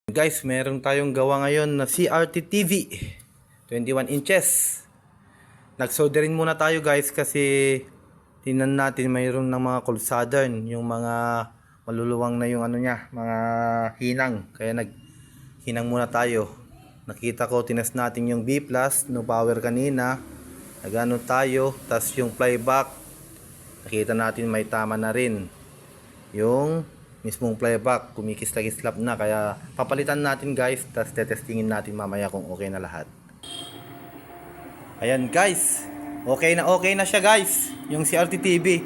Guys, meron tayong gawa ngayon na CRT TV 21 inches. Nagsolderin muna tayo guys kasi tingnan natin mayroon ng mga cold southern, yung mga maluluwang na yung ano niya, mga hinang. Kaya naghinang muna tayo. Nakita ko, tinas natin yung B+, no power kanina. Nagano tayo, tas yung flyback. Nakita natin may tama na rin. Yung mismong playback kumikislap na, kaya papalitan natin guys, tapos tetestingin natin mamaya kung okay na lahat. Ayan guys, okay na siya guys, yung CRT TV.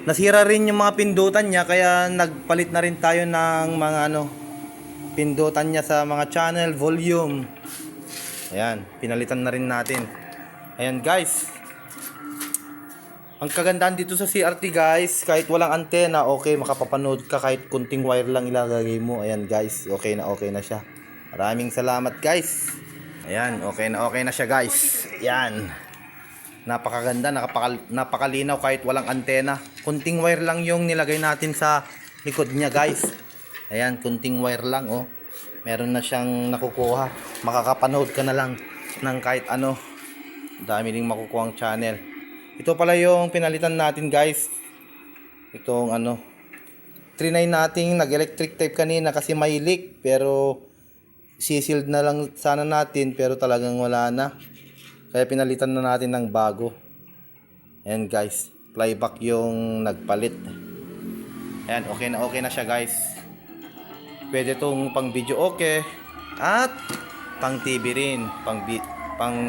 Nasira rin yung mga pindutan niya, kaya nagpalit na rin tayo ng mga pindutan niya sa mga channel, volume. Ayan, pinalitan na rin natin. Ayan guys, ang kagandahan dito sa CRT guys, kahit walang antena, okay, makapapanood ka kahit kunting wire lang ilalagay mo. Ayan guys, okay na siya. Maraming salamat guys. Ayan, okay na siya guys. Ayan, napakaganda, napakalinaw kahit walang antena. Kunting wire lang yung nilagay natin sa likod niya guys. Ayan, kunting wire lang, oh. Meron na siyang nakukuha. Makakapanood ka na lang ng kahit ano. Dami ding makukuha ang channel. Ito pala yung pinalitan natin guys. Itong 39 nating nag-electric tape kanina kasi may leak, pero sisealed na lang sana natin, pero talagang wala na. Kaya pinalitan na natin ng bago. Ayan guys, flyback yung nagpalit. Ayan, okay na siya guys. Pwede tong pang video okay, at pang TV rin, pang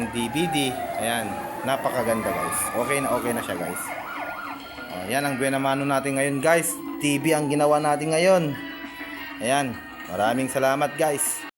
DVD. Ayan, napakaganda guys. Okay na siya guys. Ayan ang buena mano natin ngayon guys. TV ang ginawa natin ngayon. Ayan, maraming salamat guys.